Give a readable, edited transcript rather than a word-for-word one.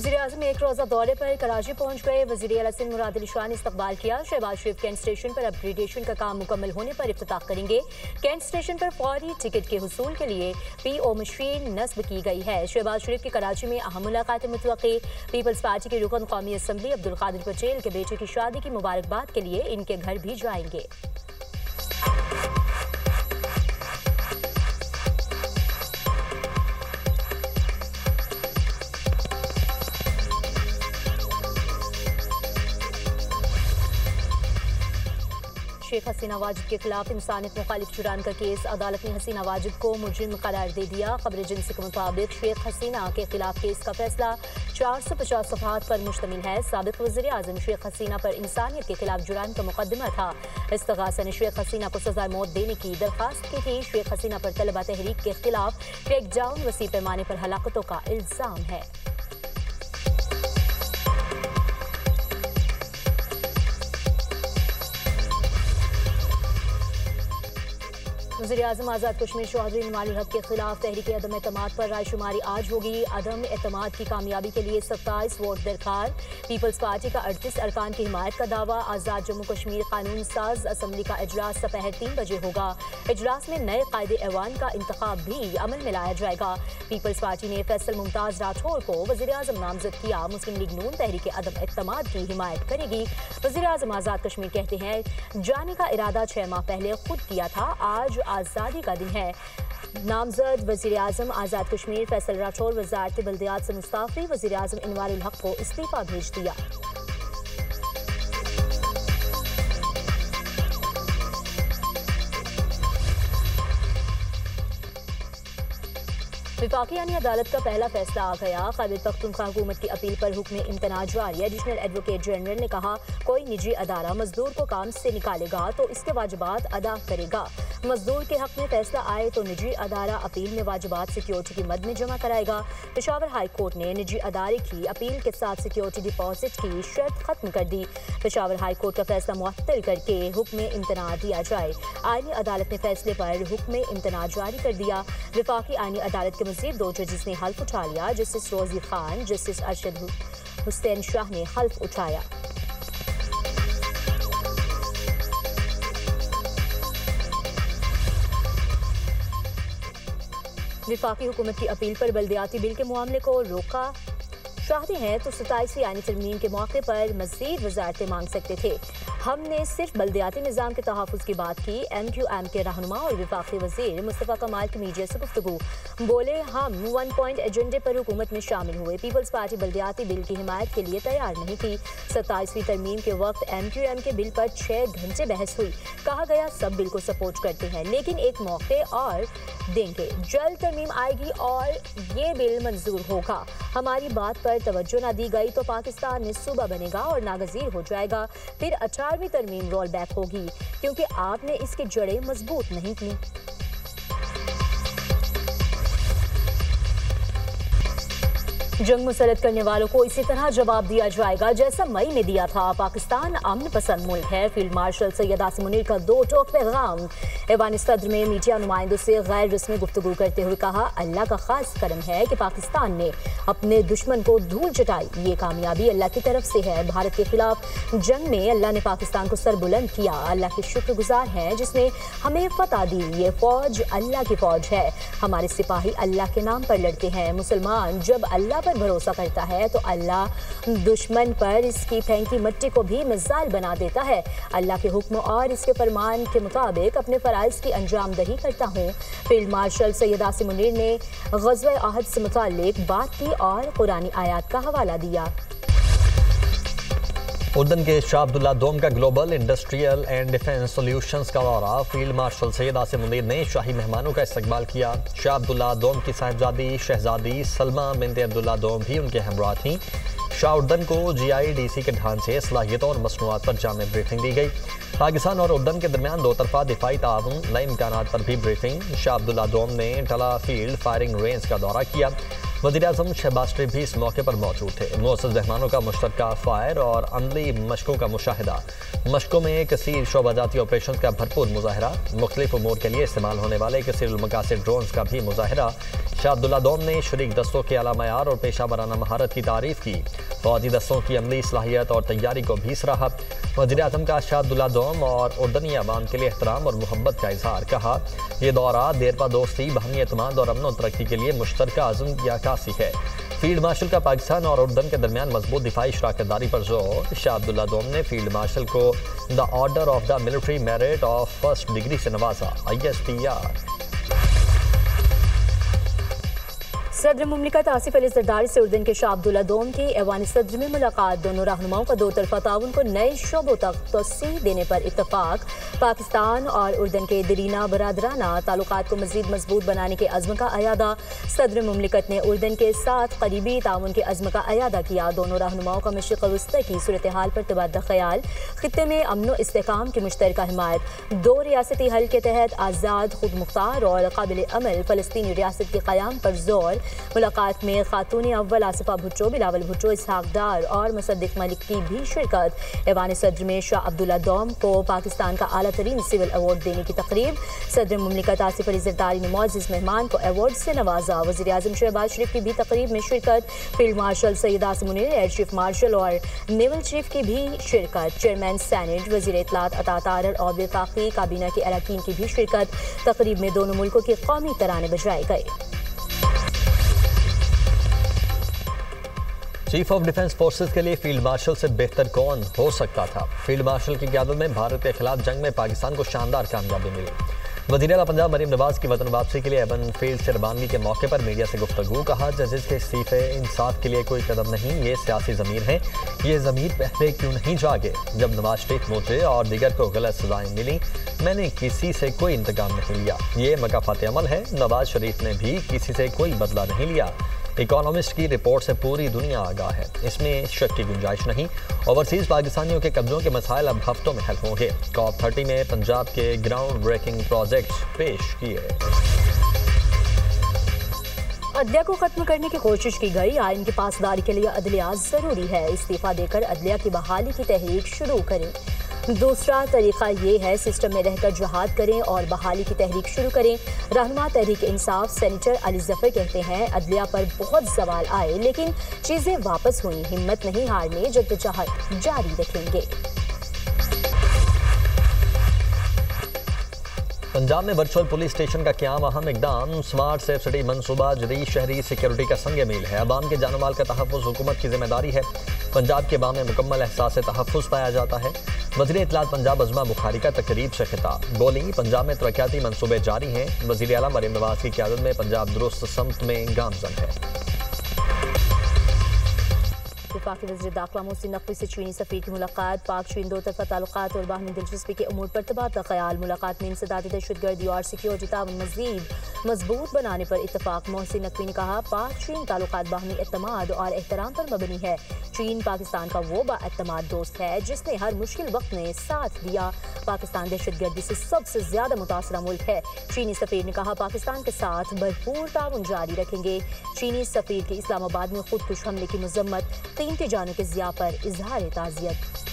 वज़ीर-ए-आज़म एक रोज़ा दौरे पर कराची पहुंच गए। वज़ीर-ए-आला सिंध मुराद अली शाह ने इस्तकबाल किया। शहबाज शरीफ कैंट स्टेशन पर अपग्रेडेशन का काम मुकम्मल होने पर इफ्तिताह करेंगे। कैंट स्टेशन पर फौरी टिकट के हुसूल के लिए PO मशीन नस्ब की गई है। शहबाज शरीफ की कराची में अहम मुलाकात मुतवक्की। पीपल्स पार्टी के रुकन कौमी असम्बली अब्दुल कादिर पटेल के बेटे की शादी की मुबारकबाद के लिए इनके घर भी जाएंगे। शेख हसीना वाजिद के खिलाफ इंसानियत मुखालिफ जुरान का केस। अदालत ने हसीना वाजिद को मुजरिम करार दे दिया। खबर एजेंसी के मुताबिक शेख हसीना के खिलाफ केस का फैसला 450 सफ़हात पर मुश्तमिल है। साबिक वज़ीर-ए-आज़म शेख हसीना पर इंसानियत के खिलाफ जुरान का मुकदमा था। इस्तग़ासा ने शेख हसीना को सज़ा मौत देने की दरख्वास्त की थी। शेख हसीना पर तलबा तहरीक के खिलाफ क्रैकडाउन वसी पैमाने पर हलाकतों का इल्ज़ाम है। वज़ीर-ए-आज़म आज़ाद कश्मीर चौधरी इमामुल हक के खिलाफ तहरीक अदम एतमाद पर रायशुमारी आज होगी। अदम एतमाद की कामयाबी के लिए 27 वोट दरकार। पीपल्स पार्टी का 38 अरकान की हिमायत का दावा। आज़ाद जम्मू कश्मीर कानून साज असम्बली का इजलास दोपहर 3 बजे होगा। इजलास में नए कायदे ऐवान का इंतखाब भी अमल में लाया जाएगा। पीपल्स पार्टी ने फैसल मुमताज राठौर को वज़ीर-ए-आज़म नामजद किया। मुस्लिम लीग नून तहरीक अदम एतमाद की हिमायत करेगी। वज़ीर-ए-आज़म आज़ाद कश्मीर कहते हैं जाने का इरादा 6 माह पहले खुद किया था। आज आज़ादी का दिन है। नामजद वज़ीर-ए-आज़म आज़ाद कश्मीर फैसल राठौर वज़ारत बल्दियात से मुस्ताफ़ी। वज़ीर-ए-आज़म इनवारुल हक को इस्तीफ़ा भेज दिया। विफाकी यानी अदालत का पहला फैसला आ गया। खैबर पख्तूनख्वा हुकूमत की अपील पर हुक्म इम्तनाअ जारी। एडिशनल एडवोकेट जनरल ने कहा कोई निजी अदारा मजदूर को काम से निकालेगा तो इसके वाजिबात अदा करेगा। मजदूर के हक में फैसला आए तो निजी अदारा अपील में वाजिबात सिक्योरिटी की मद में जमा कराएगा। पेशावर हाई कोर्ट ने निजी अदारे की अपील के साथ सिक्योरिटी डिपॉजिट की शर्त खत्म कर दी। पेशावर हाई कोर्ट का फैसला मुअत्तल करके हुक्म इम्तनाअ दिया जाए। आईनी अदालत ने फैसले पर हुक्म इम्तनाअ जारी कर दिया। विफाकी आईनी अदालत के मज़ीद 2 जजेस ने हल्फ उठा लिया। जस्टिस रोजी खान, जस्टिस अरशद हुसैन शाह ने हल्फ उठाया। विफाकी हुकूमत की अपील पर बल्दियाती बिल के मामले को रोका। चाहते हैं तो 27वीं आईनी तरमीम के मौके पर मज़ीद वज़ारतें मांग सकते थे। हमने सिर्फ बल्दियाती निज़ाम के तहफ़्फ़ुज़ की बात की। MQM के रहनुमा और विफाकी वज़ीर मुस्तफ़ा कमाल की मीडिया से गुफ्तगू। बोले हम 1 पॉइंट एजेंडे पर हुकूमत में शामिल हुए। पीपल्स पार्टी बल्दियाती बिल की हिमायत के लिए तैयार नहीं थी। 27वीं तरमीम के वक्त MQM के बिल पर 6 घंटे बहस हुई। कहा गया सब बिल को सपोर्ट करते हैं लेकिन एक मौके और देंगे। जल्द तरमीम आएगी और ये बिल मंजूर होगा। हमारी बात पर तवज्जो न दी गई तो पाकिस्तान में सूबा बनेगा और नागज़ीर हो जाएगा। फिर 18वीं तरमीम रोल बैक होगी क्योंकि आपने इसकी जड़ें मजबूत नहीं की। जंग मुसल्लत करने वालों को इसी तरह जवाब दिया जाएगा जैसा मई में दिया था। पाकिस्तान अमन पसंद मुल्क है। फील्ड मार्शल सैयद आसिम मुनीर का 2 टोक पैगाम। ऐवान सदर में मीडिया नुमाइंदों से गैर रस्मी गुफ्तगू करते हुए कहा अल्लाह का खास करम है कि पाकिस्तान ने अपने दुश्मन को धूल चटाई। ये कामयाबी अल्लाह की तरफ से है। भारत के खिलाफ जंग में अल्लाह ने पाकिस्तान को सर बुलंद किया। अल्लाह के शुक्रगुजार हैं जिसने हमें फतह दी। ये फौज अल्लाह की फौज है। हमारे सिपाही अल्लाह के नाम पर लड़ते हैं। मुसलमान जब अल्लाह पर भरोसा करता है तो अल्लाह दुश्मन पर इसकी फेंकी मिट्टी को भी मिसाइल बना देता है। अल्लाह के हुक्म और इसके फरमान के मुताबिक अपने फराइज की अंजाम दही करता हूँ। फील्ड मार्शल सैयद आसिम मुनीर ने ग़ज़वा अहद से मुताल्लिक बात की और कुरानी आयात का हवाला दिया। उर्दन के शाह अब्दुल्ला दोम का global industrial and defence solutions का दौरा। फील्ड मार्शल सैयद आसिम मुनीर ने शाही मेहमानों का इस्तकबाल किया। शाह अब्दुल्ला दोम की साहिबजादी शहजादी सलमा बिनत अब्दुल्ला दोम भी उनके हमरा थीं। शाह उर्दन को GIDC के ढांचे, सलाहियतों और मसनूआत पर जामे ब्रीफिंग दी गई। पाकिस्तान और उर्दन के दरमियान 2 तरफा दिफाई ताउन, नए इम्कानात पर भी ब्रीफिंग। शाह अब्दुल्ला दोम ने टला फील्ड फायरिंग रेंज का दौरा किया। वज़ीर-ए-आज़म शहबाज शरीफ भी इस मौके पर मौजूद थे। मुअज़्ज़ज़ मेहमानों का मुश्तरका फायर और अमली मशकों का मुशाहिदा। मशकों में कसीर शोबाजाती ऑपरेशन का भरपूर मुजाहरा। मुख्तलिफ उमूर के लिए इस्तेमाल होने वाले कसीरुल मकासिद ड्रोन्स का भी मुजाहरा। शाह अब्दुल्ला दोम ने शरीक दस्तों के आला मयार और पेशा वराना महारत की तारीफ की। फौजी दस्तों की अमली सलाहियत और तैयारी को भी सराहा। वज़ीर-ए-आज़म का शाह अब्दुल्ला दोम और उर्दनी अवाम के लिए एहतराम और मोहब्बत का इजहार। कहा, यह दौरा देरपा दोस्ती, बाहमी एतमाद और अमन तरक्की के लिए मुश्तरका अज़्म की अक्कासी है। फील्ड मार्शल का पाकिस्तान और उर्दन के दरमियान मजबूत दिफाई शराकतदारी पर जोर। शाह अब्दुल्ला दोम ने फील्ड मार्शल को the order of the military merit of first degree से नवाजा। ISPR। सदर मुमलिकत आसिफ अली ज़रदारी से उर्दन के शाह अब्दुल्ला दोम की ऐवान सदर में मुलाकात। दोनों रहनुमाओं का दो तरफा ताउन को नए शोबों तक तोसी देने पर इत्तफाक। पाकिस्तान और उर्दन के दरीना बरादराना ताल्लुकात को मज़ीद मजबूत बनाने के अज़्म का अयादा। सदर मुमलिकत ने उर्दन के साथ करीबी ताउन के अज़्म का अयादा किया। दोनों रहनुमाओं का मशरिक़ वस्ती की सूरत हाल पर तबादला ख्याल। खित्ते में अमन व इस्तेहकाम की मुश्तरका हिमायत। दो रियासती हल के तहत आज़ाद, खुद मुख्तार और काबिल अमल फ़लस्तीनी रियासत के क़याम पर जोर। मुलाकात में खातून अव्वल आसिफा भुट्टो, बिलावल भुट्टो, इसहाक डार और मुसद्दिक मलिक की भी शिरकत। ऐवान सदर में शाह अब्दुल्ला दोम को पाकिस्तान का आला तरीन सिविल अवार्ड देने की तकरीब। सदर मुमलिकत आसिफ अली ज़रदारी ने मुअज़्ज़ज़ मेहमान को अवार्ड से नवाजा। वज़ीर-ए-आज़म शहबाज शरीफ की भी तकरीब में शिरकत। Field marshal Syed Asim Munir, air chief marshal और नेवल चीफ की भी शिरकत। चेयरमैन सेनेट, वज़ीर इत्तलात अता तारर और वफाकी काबीना के अरकान की भी शिरकत। तकरीब में दोनों मुल्कों के कौमी तराने बजाए गए। चीफ ऑफ डिफेंस फोर्सेस के लिए फील्ड मार्शल से बेहतर कौन हो सकता था। फील्ड मार्शल की क़यादत में भारत के खिलाफ जंग में पाकिस्तान को शानदार कामयाबी मिली। वज़ीर आला पंजाब मरीम नवाज की वतन वापसी के लिए एवन फील्ड से रवानगी के मौके पर मीडिया से गुफ्तगू। कहा, जजेस के इस्तीफे इंसाफ के लिए कोई कदम नहीं, ये सियासी ज़मीर है। ये ज़मीर पहले क्यों नहीं जागे जब नवाज शरीफ मुझे और दीगर को गलत सजाएं मिली। मैंने किसी से कोई इंतकाम नहीं लिया, ये मकाफात अमल है। नवाज शरीफ ने भी किसी से कोई बदला नहीं लिया। इकोनॉमिस्ट की रिपोर्ट से पूरी दुनिया आगाह है, इसमें शक की गुंजाइश नहीं। ओवरसीज पाकिस्तानियों के कब्जों के मसाइल अब हफ्तों में हल होंगे। COP30 में पंजाब के ग्राउंड ब्रेकिंग प्रोजेक्ट्स पेश किए। अदलिया को खत्म करने की कोशिश की गई। आइन की पासदारी के लिए अदलिया जरूरी है। इस्तीफा देकर अदलिया की बहाली की तहरीक शुरू करें। दूसरा तरीका ये है, सिस्टम में रहकर जहाद करें और बहाली की तहरीक शुरू करें। रहनुमा तहरीक इंसाफ सेनेटर अली जफर कहते हैं, अदलिया पर बहुत सवाल आए लेकिन चीज़ें वापस हुई। हिम्मत नहीं हारने, जद्दोजहद जारी रखेंगे। पंजाब में वर्चुअल पुलिस स्टेशन का क़याम अहम इकदाम। स्मार्ट सेफ सिटी मनसूबा जदीद शहरी सिक्योरिटी का संग मील है। अवाम के जान माल का तहफ़्फ़ुज़ हुकूमत की जिम्मेदारी है। पंजाब के अवाम में मुकम्मल एहसास तहफ़्फ़ुज़ पाया जाता है। वज़ीर इत्तलात पंजाब अज़मा बुखारी का तकरीब से खिताब। बोली, पंजाब में तरक्याती मनसूबे जारी हैं। वज़ीर आला मरीम नवाज की क़यादत में पंजाब दुरुस्त समत में गामज़न है। वफाकी वज़ीर दाखिला मोहसिन नकवी से चीनी सफ़ीर की मुलाकात। पाक चीन दो तरफ़ा ताल्लुकात और बाहमी दिलचस्पी के उमूर पर तबादला ख्याल। मुलाकात में इंसदादी दहशतगर्दी और सिक्योरिटी ताउन मज़ीद मजबूत बनाने पर इत्तफाक। मोहसिन नकवी ने कहा, पाक चीन ताल्लुकात बाहमी एतमाद और एहतराम पर मबनी है। चीन पाकिस्तान का वो बाएतमाद दोस्त है जिसने हर मुश्किल वक्त में साथ दिया। पाकिस्तान दहशतगर्दी से सबसे ज़्यादा मुतासरा मुल्क है। चीनी सफ़ीर ने कहा, पाकिस्तान के साथ भरपूर ताउन जारी रखेंगे। चीनी सफ़ीर की इस्लामाबाद में खुदकुश हमले की मजम्मत। 3 की जानों के ज़िया पर इजहार ताज़ियत।